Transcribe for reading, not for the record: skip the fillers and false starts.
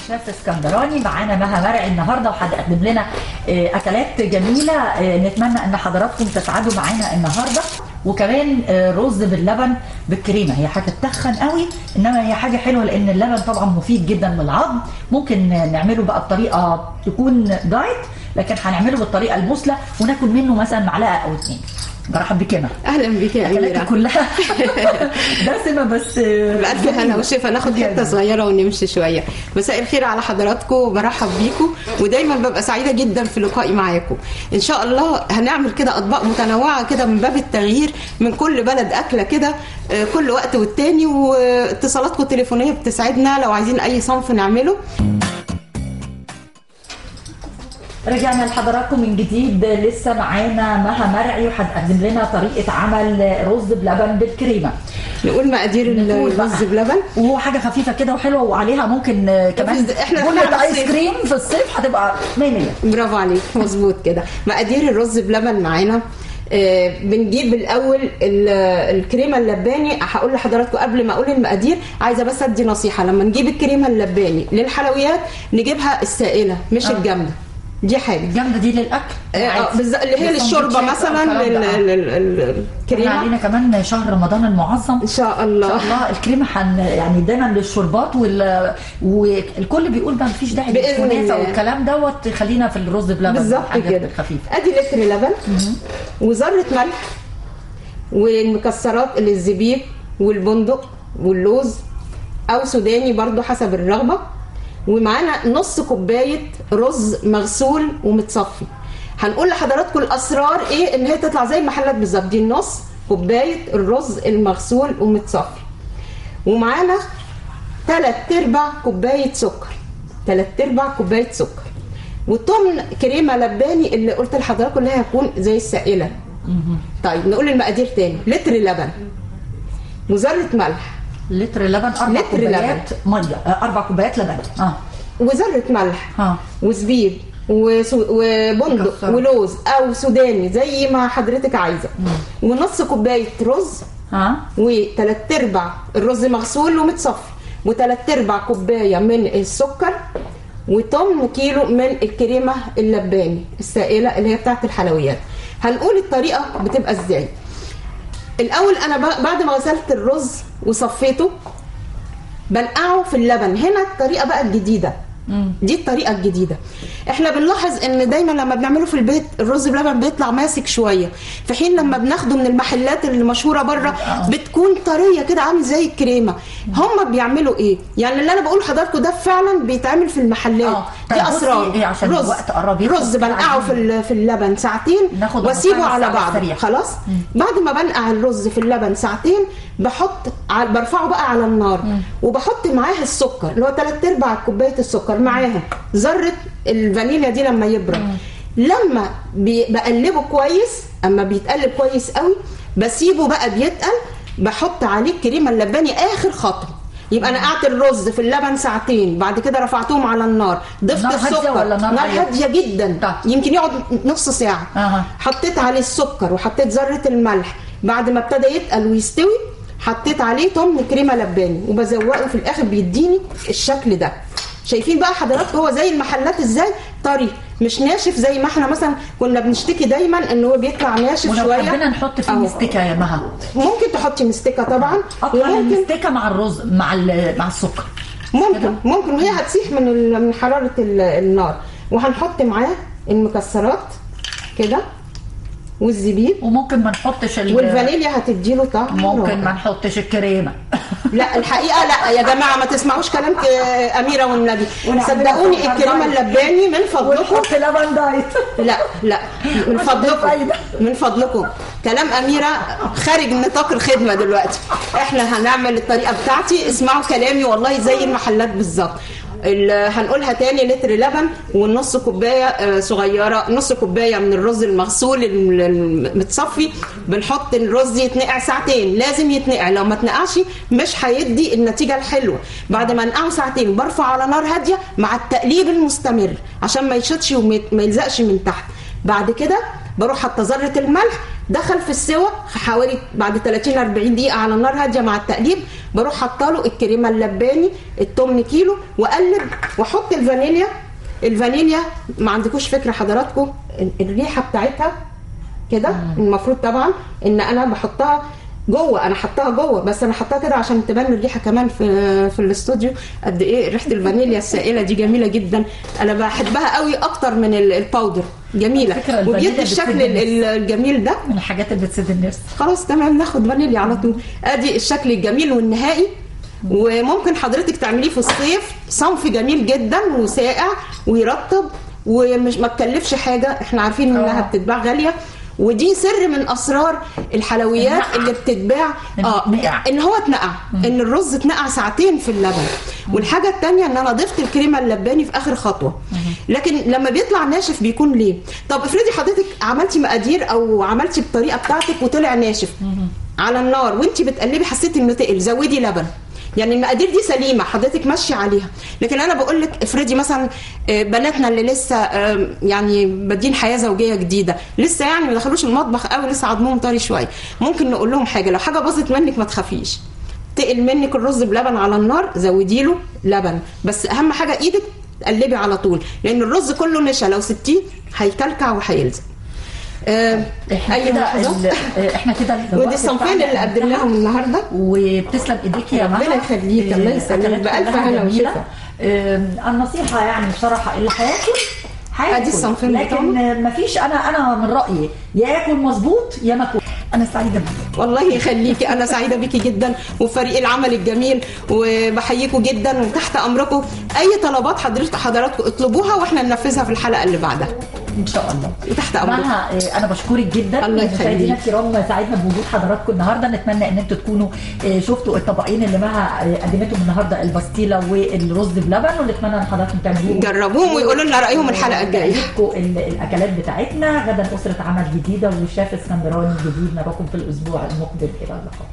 شيف اسكندراني. معانا مها مرعي النهارده وهتقدم لنا اكلات جميله. نتمنى ان حضراتكم تسعدوا معانا النهارده. وكمان رز باللبن بالكريمه، هي حاجه تتخن قوي انما هي حاجه حلوه لان اللبن طبعا مفيد جدا للعظم. ممكن نعمله بقى بطريقه تكون دايت، لكن هنعمله بالطريقه المثلى وناكل منه مثلا معلقه او 2. مرحبا بك يا مها. اهلا بك يا اميره. كلها دسمه بس بألف هنا وشفا. ناخد حته صغيره ونمشي شويه. مساء الخير على حضراتكم وبرحب بيكم، ودايما ببقى سعيده جدا في لقائي معاكم. ان شاء الله هنعمل كده اطباق متنوعه كده من باب التغيير، من كل بلد اكله كده كل وقت والتاني، واتصالاتكم التليفونيه بتسعدنا لو عايزين اي صنف نعمله. رجعنا لحضراتكم من جديد. لسه معانا مها مرعي وهتقدم لنا طريقه عمل رز بلبن بالكريمه. نقول مقادير الرز بلبن، وهو حاجه خفيفه كده وحلوه، وعليها ممكن كمان احنا ايس كريم في الصيف هتبقى 100. برافو عليك، مظبوط كده. مقادير الرز بلبن معانا. بنجيب الاول الكريمه اللباني. هقول لحضراتكم قبل ما اقول المقادير، عايزه بس ادي نصيحه. لما نجيب الكريمه اللباني للحلويات نجيبها السائله مش الجامده. دي حاجه الجامده دي للاكل اللي هي للشوربه مثلا. الكريمه علينا كمان شهر رمضان المعظم ان شاء الله. ان شاء الله الكريمه يعني دايما للشربات والكل بيقول ما فيش داعي للكنافه والكلام دوت، خلينا في الرز بلبن بالظبط كده. خفيفه. ادي لتر لبن وذره ملح والمكسرات اللي الزبيب والبندق واللوز او سوداني برضو حسب الرغبه. ومعانا نص كوبايه رز مغسول ومتصفي. هنقول لحضراتكم الاسرار ايه ان هي تطلع زي المحلات بالظبط. دي نص كوبايه الرز المغسول ومتصفي. ومعانا 3/4 كوبايه سكر. 3/4 كوبايه سكر. وتمن كريمه لباني اللي قلت لحضراتكم اللي هي هتكون زي السائله. طيب نقول المقادير تاني. لتر لبن وذره ملح. لتر لبن 4 كوبايات ميه. 4 كوبايات لبن وذره ملح وزبيب وبندق ولوز او سوداني زي ما حضرتك عايزه. ونص كوبايه رز و3/4 الرز مغسول ومتصفي، و3/4 كوبايه من السكر، و8 كيلو من الكريمه اللباني السائله اللي هي بتاعت الحلويات. هنقول الطريقه بتبقى ازاي. الاول انا بعد ما غسلت الرز وصفيته بنقعه في اللبن. هنا الطريقه بقى الجديده. دي الطريقه الجديده. احنا بنلاحظ ان دايما لما بنعمله في البيت الرز بلبن بيطلع ماسك شويه، في حين لما بناخده من المحلات اللي مشهوره بره بتكون طريه كده عامل زي الكريمه. هم بيعملوا ايه؟ يعني اللي انا بقول لحضراتكم ده فعلا بيتعمل في المحلات. دي اسرار. إيه عشان الوقت قرب. رز بنقعه في اللبن ساعتين واسيبه على بعض. خلاص. بعد ما بنقع الرز في اللبن ساعتين برفعه بقى على النار وبحط معاه السكر اللي هو 3/4 كوبايه السكر، معاها ذره الفانيليا دي لما يبرد. لما بقلبه كويس، اما بيتقلب كويس قوي بسيبه بقى بيتقل، بحط عليه الكريمه اللباني اخر خطوه. يبقى انا قعدت الرز في اللبن ساعتين، بعد كده رفعتهم على النار، ضفت السكر. نار هاديه جدا يمكن يقعد نص ساعه. حطيت عليه السكر وحطيت ذره الملح. بعد ما ابتدى يتقل ويستوي حطيت عليه تمن كريمه لباني وبزوقه في الاخر بيديني الشكل ده. شايفين بقى حضراتكم هو زي المحلات ازاي؟ طري مش ناشف زي ما احنا مثلا كنا بنشتكي دايما ان هو بيطلع ناشف شويه. ولو حبينا نحط فيه مستكه يا مها ممكن تحطي مستكه طبعا. وممكن مستكه مع الرز مع السكر ممكن وهي هتسيح من حراره النار. وهنحط معاه المكسرات كده والزبيب، وممكن ما نحطش والفانيليا هتديله طعم. ممكن ما نحطش الكريمه. لا الحقيقه لا يا جماعه، ما تسمعوش كلام اميره والنبي. صدقوني الكريمه اللباني من فضلكم لبن دايت. لا من فضلكم كلام اميره خارج نطاق الخدمه دلوقتي. احنا هنعمل الطريقه بتاعتي، اسمعوا كلامي والله زي المحلات بالظبط. هنقولها تاني. لتر لبن ونص كوبايه صغيره، نص كوبايه من الرز المغسول المتصفي. بنحط الرز يتنقع ساعتين، لازم يتنقع، لو ما تنقعش مش هيدي النتيجه الحلوه. بعد ما نقعه ساعتين برفع على نار هاديه مع التقليب المستمر عشان ما يشطش وما يلزقش من تحت. بعد كده بروح حاطه ذره الملح دخل في السوا حوالي بعد 30 40 دقيقه على النار هاديه مع التقليب، بروح حاطه له الكريمه اللباني التمن كيلو واقلب واحط الفانيليا. الفانيليا ما عندكوش فكره حضراتكم الريحه بتاعتها كده. المفروض طبعا ان انا بحطها جوه، انا حطاها جوه بس انا حطاها كده عشان تبان الريحه كمان في الاستوديو قد ايه ريحه الفانيليا السائله دي جميله جدا. انا بحبها قوي اكتر من الباودر، جميله وبيدي الشكل الجميل ده من الحاجات اللي بتسد النفس. خلاص تمام ناخد فانيليا على طول. ادي الشكل الجميل والنهائي. وممكن حضرتك تعمليه في الصيف صنف جميل جدا وساقع ويرطب ومش ما تكلفش حاجه، احنا عارفين انها بتتباع غاليه، ودي سر من اسرار الحلويات اللي بتتباع ان هو اتنقع، ان الرز اتنقع ساعتين في اللبن. والحاجه الثانيه ان انا ضفت الكريمه اللباني في اخر خطوه. لكن لما بيطلع ناشف بيكون ليه؟ طب افرضي حضرتك عملتي مقادير او عملتي بالطريقه بتاعتك وطلع ناشف على النار وانت بتقلبي حسيتي انه تقل، زودي لبن. يعني المقادير دي سليمه حضرتك ماشيه عليها. لكن انا بقول لك افرضي مثلا بناتنا اللي لسه يعني بادين حياه زوجيه جديده، لسه يعني ما دخلوش المطبخ قوي، لسه عضمهم طري شويه، ممكن نقول لهم حاجه، لو حاجه باظت منك ما تخافيش، تقل منك الرز بلبن على النار زودي له لبن، بس اهم حاجه ايدك تقلبي على طول، لان الرز كله نشا لو سبتيه هيكلكع وهيلزق. احنا كده ودي الصنفين اللي قدمناهم النهارده، وبتسلم ايديك يا مها. ربنا يخليك، الله يسلمك، بالف هنا وشفا. النصيحه يعني بصراحه اللي هياكل ادي الصنفين، لكن مفيش، انا من رايي يا ياكل مظبوط يا ما ياكل. انا سعيده بيكي، والله يخليكي، انا سعيده بيكي جدا وفريق العمل الجميل، وبحييكم جدا وتحت امركم. اي طلبات حضراتكم اطلبوها واحنا ننفذها في الحلقه اللي بعدها ان شاء الله. تحت امركم. انا بشكرك جدا. الله يخليك. مشاهدينا الكرام سعيدنا بوجود حضراتكم النهارده. نتمنى ان انتم تكونوا شفتوا الطبقين اللي مها قدمتهم النهارده، البسطيله والرز بلبن، ونتمنى ان حضراتكم تعملوهم جربوهم ويقولوا لنا رايهم الحلقه الجايه. الاكلات بتاعتنا غدا اسره عمل جديده وشاف اسكندراني جديد. نراكم في الاسبوع المقبل، الى اللقاء.